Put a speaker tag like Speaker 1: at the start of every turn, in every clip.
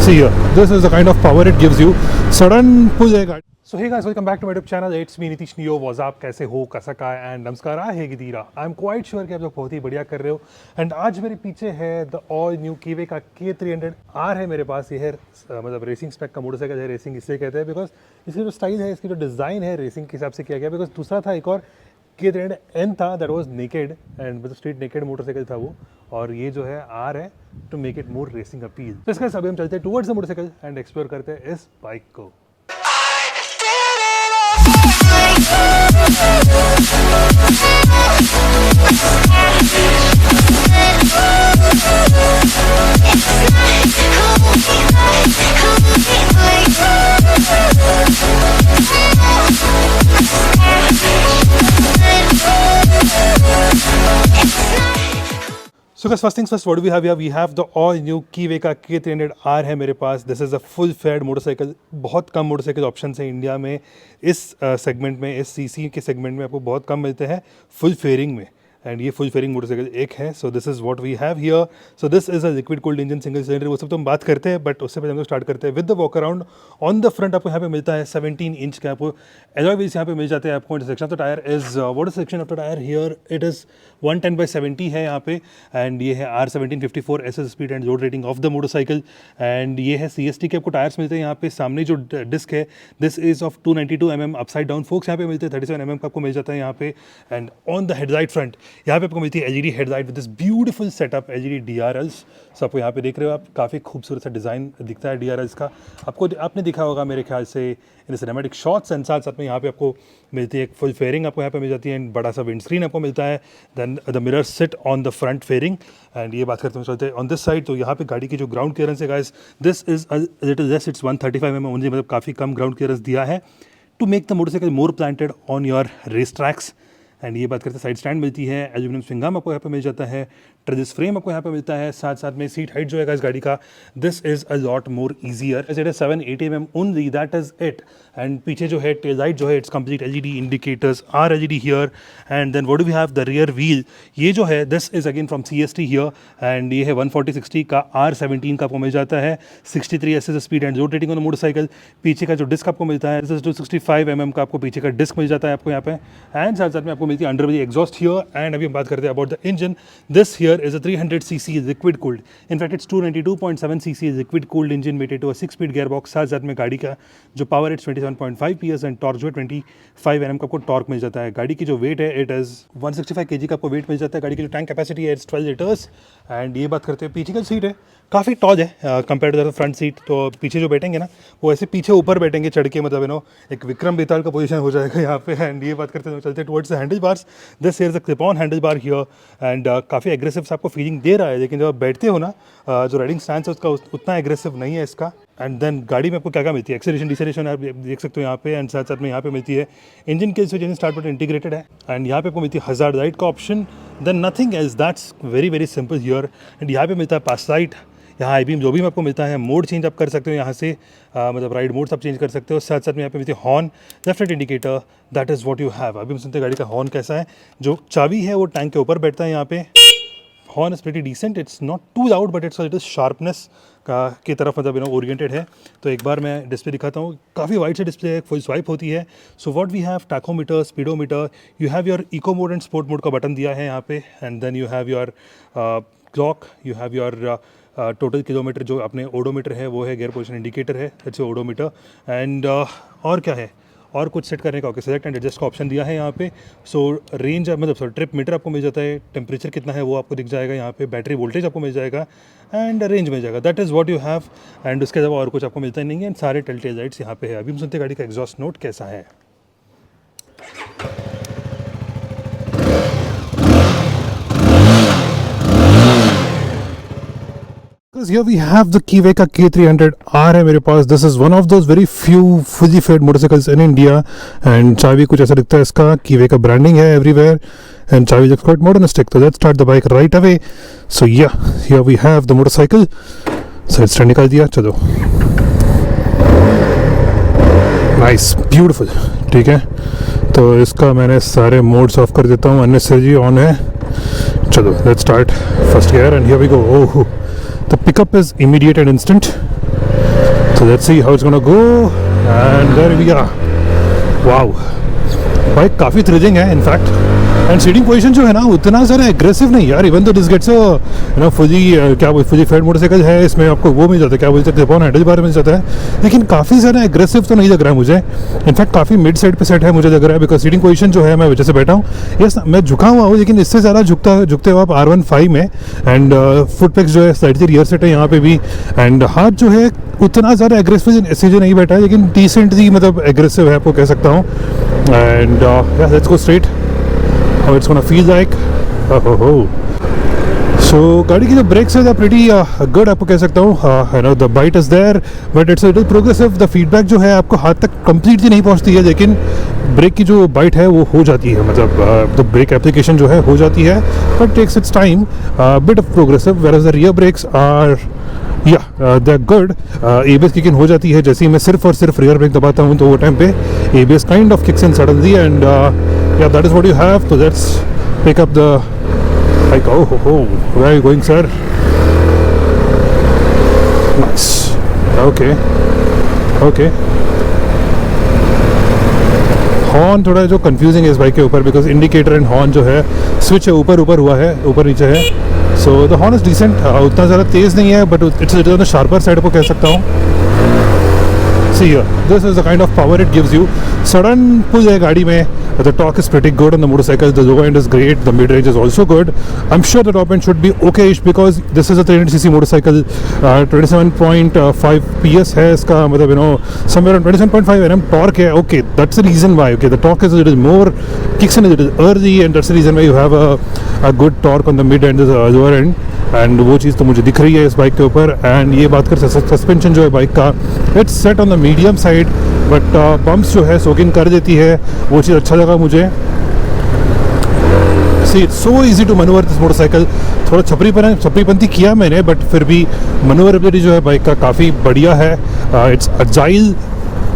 Speaker 1: See here, this is the kind of power it gives you. Sudden pull है गाड़ी. So hey guys, welcome back to my YouTube channel. It's me Nitish Neo. What's up? कैसे हो? कैसा का? And नमस्कार है गिदीरा. I'm quite sure कि आप लोग बहुत ही बढ़िया कर रहे हो. And आज मेरे पीछे है the all new Kiwi का K300R है मेरे पास. ये है मतलब रेसिंग स्पेक का मोटरसाइकिल है. रेसिंग इसलिए कहते हैं बिकॉज इसकी जो स्टाइल है, इसकी जो डिज़ाइन है रेसिंग के हिसाब से किया गया. बिकॉज दूसरा था एक और K300N था, दैट वाज नेकेड एंड मतलब स्ट्रीट नेकेड मोटरसाइकिल था वो. और ये जो है आर है to make it more racing appeal. तो इसका अभी हम चलते हैं towards the motorcycle and explore करते हैं इस बाइक को. So guys, first things first, what do we have here? We have the all new Kiwi का K300R है मेरे पास. This is a full fed motorcycle. बहुत कम मोटरसाइकिल ऑप्शन है India में इस सेगमेंट में, इस सीसी के सेगमेंट में आपको बहुत कम मिलते हैं फुल फेयरिंग में. एंड ये फुल फेयरिंग मोटरसाइकिल एक है. So this is what we have here. So this is a liquid cooled engine single cylinder. वो सब तो हम बात करते हैं, बट उससे पहले हम लोग स्टार्ट करते हैं with the walk around. On the front आपको यहाँ पे मिलता है 17 इंच का आपको एलॉय व्हील्स यहाँ पे मिल जाते हैं आपको. Section of the tyre is what is section of the tyre here? It is 110/70 है यहाँ पे. एंड ये है R1754 SS speed and load rating of the motorcycle. And ये है CST के आपको टायर्स मिलते हैं यहाँ पे. सामने जो डिस्क है this is of 292 mm upside down focus यहाँ पे मिलते हैं. 37 mm का आपको मिल जाता है यहाँ पे. And on the headlight front यहाँ पे आपको मिलती है LED headlight with this beautiful setup LED DRLs. सो आपको यहाँ पे देख रहे हो आप, काफ़ी खूबसूरत सा डिज़ाइन दिखता है DRLs का. आपने देखा होगा मेरे ख्याल से इन सिनेमैटिक शॉट्स एंड साथ में यहाँ पे आपको मिलती है एक फुल फेयरिंग आपको यहाँ पे मिल जाती है. एंड बड़ा सा विंड स्क्रीन आपको मिलता है. Then the mirror sit on the front fairing. And ये बात करते हैं चलते हैं ऑन दिस साइड. तो यहाँ पे गाड़ी की जो ग्राउंड क्लियरेंस है guys, this is little less, it's 135 mm only. मतलब काफ़ी कम ग्राउंड क्लियरेंस दिया है to make the motorcycle more planted on your race tracks. And ये बात करते हैं साइड स्टैंड मिलती है. एल्यूमिनियम स्विंग आर्म आपको यहाँ पे मिल जाता है. ट्रेजिस फ्रेम आपको यहाँ पे मिलता है. साथ में सीट हाइट जो है इस गाड़ी का, this is a lot more easier. It is 7-8 mm only, that is it. And पीछे जो है टेल लाइट जो है it's complete LED indicators are LED here. And then what do we have? The rear wheel. ये जो है this is again from CST here. And ये है 140/60 का R17 का आपको मिल जाता है. 63 SS speed and load rating on motorcycle. पीछे का जो डिस्क आपको मिलता है दिस इज 265 mm का आपको पीछे का डिस्क मिल जाता है आपको यहाँ पे. एंड साथ में आपको मिलती है अंडरबेली एग्जॉस्ट हियर. एंड अभी हम बात करते हैं about the engine. This here is a 300cc liquid cooled. In fact, it's 292.7cc liquid cooled engine mated to a 6-speed gearbox. साथ में गाड़ी का जो पावर है 27.5 PS एंड टॉर्क जो है 25 Nm का आपको टॉर्क मिल जाता है. गाड़ी की जो वेट है इट इज़ 165 kg का आपको वेट मिल जाता है. गाड़ी की जो टैंक कैपेसिटी है इट्स 12 लीटर्स. एंड ये बात करते हैं पीछे का सीट है काफ़ी टॉल है compare to the front seat. तो पीछे जो बैठेंगे ना वो ऐसे पीछे ऊपर बैठेंगे चढ़ के, मतलब एक विक्रम बेताल का पोजीशन हो जाएगा यहाँ पे. एंड ये बात करते हैं चलते towards the handle bars. This here is a clip on handle bar here. And काफ़ी एग्रेसिव आपको फीलिंग दे रहा है, लेकिन जब आप बैठते हो ना जो राइडिंग स्टैंड है उसका उतना एग्रेसिव नहीं है इसका. एंड देन गाड़ी में आपको क्या क्या मिलती है? एक्सेलरेशन डिसेलरेशन आप देख सकते हो यहाँ पे. एंड साथ में यहाँ पे मिलती है engine kill switch. Engine start button integrated है. एंड यहाँ पे आपको मिलती है हज़ार्ड लाइट का option. Then nothing else, that's very simple here. And यहाँ पे मिलता है पास लाइट. यहाँ आई बीम जो भी आपको मिलता है. मोड चेंज आप कर सकते हो यहाँ से, मतलब राइड मोड्स आप चेंज कर सकते हो. साथ में यहाँ पे मिलती है horn, left right indicator. That is what you have. अभी हम सुनते हैं गाड़ी का हॉर्न कैसा है. जो चाबी है वो टैंक के ऊपर बैठता है यहाँ पे. Horn is pretty decent. It's not too loud but it's it is sharpness का की तरफ मतलब ओरिएंटेड है. तो एक बार मैं डिस्प्ले दिखाता हूँ. काफ़ी वाइड से डिस्प्ले है, फुल स्वाइप होती है. So what we have? Tachometer, speedometer. You have your eco mode and sport mode का बटन दिया है यहाँ पे. And then you have your clock. You have your total kilometer. जो अपने ओडोमीटर है वो है. गियर पोजीशन इंडिकेटर है, इट्स ओडोमीटर. एंड और क्या है? और कुछ सेट करने का ओके सेलेक्ट एंड एडजस्ट का ऑप्शन दिया है यहाँ पे. सो रेंज मतलब ट्रिप मीटर आपको मिल जाता है. टेम्परेचर कितना है वो आपको दिख जाएगा यहाँ पे. बैटरी वोल्टेज आपको मिल जाएगा एंड रेंज मिल जाएगा. That is what you have. And उसके अलावा और कुछ आपको मिलता ही नहीं है. एंड सारे टेल लाइट्स यहाँ पे है. अभी हम सुनते हैं गाड़ी का एग्जॉस्ट नोट कैसा है. Because here we have the Kiwi का K300R है मेरे पास. This is one of those very few fully fed motorcycles in India. And चाबी कुछ ऐसा दिखता है इसका. Kiwi का branding है everywhere. And चाबी looks quite modernistic. So let's start the bike right away. So yeah, here we have the motorcycle. So it's निकाल दिया. चलो. Nice, beautiful. ठीक है. तो इसका मैंने सारे मोड्स ऑफ कर देता हूँ. अननेसेसरी ऑन है. चलो let's start first gear and here we go. Oh, the pickup is immediate and instant. So let's see how it's gonna go, and there we are. Wow, bike काफ़ी thrilling है in fact, and seating position जो है ना उतना ज़्यादा aggressive नहीं यार, even though this gets fully faired motorcycle है, इसमें आपको वो मिल जाता है क्या बोलते हैं जपान हैंडल बार मिल जाता है, लेकिन काफ़ी ज़्यादा एग्रेसिव तो नहीं लग रहा है मुझे, इनफैक्ट काफ़ी मिड साइड पे सेट है मुझे लग रहा है, बिकॉज सीटिंग पोजीशन जो है मैं वजह से बैठा हूँ, यस मैं झुका हुआ हूँ, लेकिन इससे ज़्यादा झुकते हो आप R15 में, एंड फुट पैक्स जो है स्लाइडली रियर सेट है यहाँ पे भी, एंड हाथ जो है उतना ज़्यादा एग्रेसिव ऐसे जो नहीं बैठा है, लेकिन डिसेंटली मतलब एग्रेसिव है आपको कह सकता हूँ, and let's go straight how it's gonna feel like. So गाड़ी की जो ब्रेक्स है द प्रीटी गुड आपको कह सकता हूँ, you know the bite is there but it's little progressive, the feedback जो है आपको हाथ तक कंप्लीटली नहीं पहुँचती है, लेकिन ब्रेक की जो बाइट है वो हो जाती है, मतलब द ब्रेक एप्लीकेशन जो है हो जाती है, but takes its time, bit of progressive, where as the rear brakes are they are good, ABS kick in हो जाती है जैसे ही मैं सिर्फ और सिर्फ रियर ब्रेक दबाता हूँ, तो वो टाइम पे ABS kind of kicks in suddenly, and yeah, that is what you have. So let's pick up the like. Oh, where are you going, sir? Nice. Okay. Horn थोड़ा जो confusing है इस bike के ऊपर, because indicator and horn जो है switch है ऊपर हुआ है, ऊपर नीचे है, so the horn is decent, उतना ज़्यादा तेज़ नहीं है, but it's little on the sharper side को कह सकता हूँ. See here, this is the kind of power it gives you. Sudden pull है गाड़ी में, the torque is pretty good on the motorcycle, the low end is great, the mid range is also good. I'm sure the top end should be okay-ish because this is a 300cc motorcycle, 27.5 PS है इसका, मतलब you know somewhere around 27.5 Nm torque है. Okay, that's the reason why. Okay, the torque is a little more, kicks in a little early, and that's the reason why you have a good torque on the mid end, the lower end. And वो चीज़ तो मुझे दिख रही है इस bike के ऊपर. And ये बात कर सस्पेंशन जो है बाइक का, it's set on the medium side, but bumps जो है सोकिंग कर देती है, वो चीज़ अच्छा लगा मुझे. See it's so easy to manoeuvre this motorcycle. थोड़ा छपरीपंथी किया मैंने, बट फिर भी मनूवरेबिलिटी जो है बाइक का काफ़ी बढ़िया है. It's agile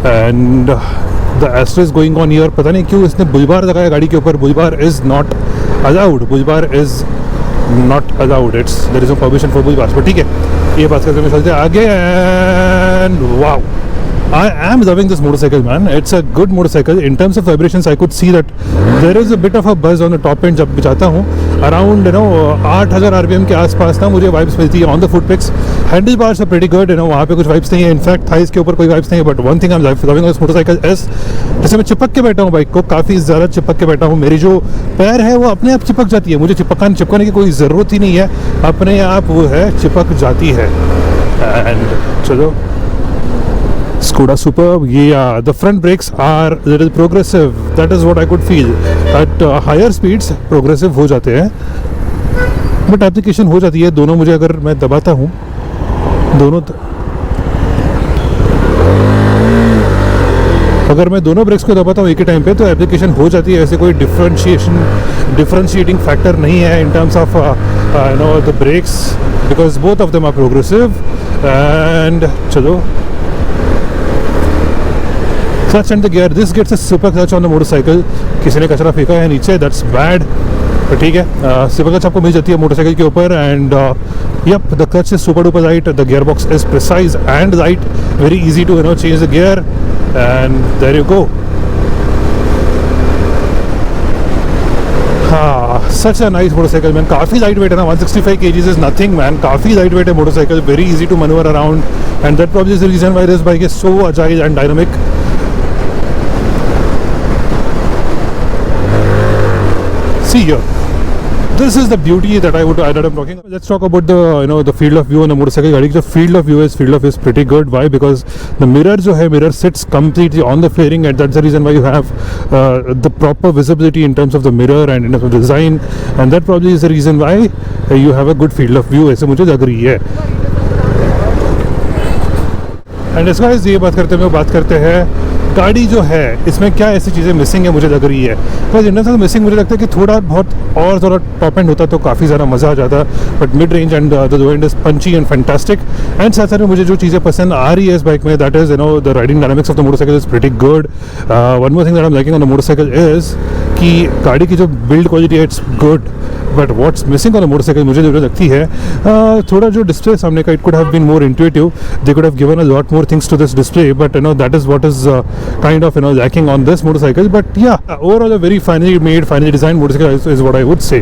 Speaker 1: and the aster is going on ear. पता नहीं क्यों इसने बुलबार लगाया गाड़ी के ऊपर. Bull bar is not allowed, bull bar is not allowed, there is no permission for bull bars, but ठीक है, ये बात करके मैं चलते आगे. and wow, I am loving this motorcycle, man. It's a good motorcycle. In terms of vibrations, I could see that there is a bit of a buzz on the top end. जब जाता हूँ around 8000 RPM के आसपास ना मुझे vibes मिलती है on the foot pegs. Handle bars are pretty good, वहाँ पे कुछ वाइब्स नहीं है. इनफैक्ट थाइस के ऊपर कोई वाइब्स नहीं है. But one thing I am loving this motorcycle is, जैसे मैं चिपक के बैठा हूँ बाइक को, काफ़ी ज़्यादा चिपक के बैठा हूँ. मेरी जो पैर है वो अपने आप चिपक जाती है. मुझे चिपकाने की कोई ज़रूरत ही नहीं है, अपने आप वो है चिपक जाती है. एंड चलो Skoda Superb. Yeah, the front brakes are a little progressive. That is what I could feel. At higher speeds progressive हो जाते हैं, बट एप्लीकेशन हो जाती है. दोनों मुझे अगर मैं दबाता हूँ, अगर मैं दोनों ब्रेक्स को दबाता हूँ एक ही टाइम पे, तो एप्लीकेशन हो जाती है. ऐसे कोई डिफरेंशिएटिंग फैक्टर नहीं है in terms of the brakes, because both of them are progressive. And चलो, clutch and the gear, this gets a super clutch on the motorcycle. किसी ने कचरा फेंका है नीचे, that's bad, तो ठीक है. super clutch आपको मिल जाती है मोटरसाइकिल के ऊपर. and yep, the clutch is super duper light, the gearbox is precise and light, very easy to change the gear, and there you go. Such a nice motorcycle, man. काफ़ी light weight है ना, 165 kgs is nothing, man. काफ़ी light weight है motorcycle, very easy to maneuver around, and that probably is the reason why this bike is so agile and dynamic. See here, this is the beauty that I'm talking about. Let's talk about the field of view on the motorcycle. गाड़ी की जो field of view is pretty good. Why? Because the mirror sits completely on the fairing, and that's the reason why you have the proper visibility in terms of the mirror and in terms of design, and that probably is the reason why you have a good field of view. ऐसे मुझे लग रही है. And as guys, ये बात करते हैं गाड़ी जो है इसमें क्या ऐसी चीज़ें मिसिंग है मुझे लग रही है. बस इंडियन से मिसिंग मुझे लगता है कि थोड़ा बहुत और थोड़ा टॉप एंड होता तो काफ़ी ज़्यादा मज़ा आ जाता. But mid range and the low end is punchy and fantastic. And साथ साथ में मुझे जो चीज़ें पसंद आ रही है इस बाइक में, that is the riding dynamics of the motorcycle is pretty good. One more thing that I am liking on the motorcycle is कि गाड़ी की जो बिल्ड क्वालिटी है it's good, but what's missing on a motorcycle मुझे जो लगती है थोड़ा जो डिस्प्ले सामने का, it could have been more intuitive, they could have given a lot more things to this display, but that is what is kind of lacking on this motorcycle. But yeah, overall a very finely made, finely design motorcycle is what I would से.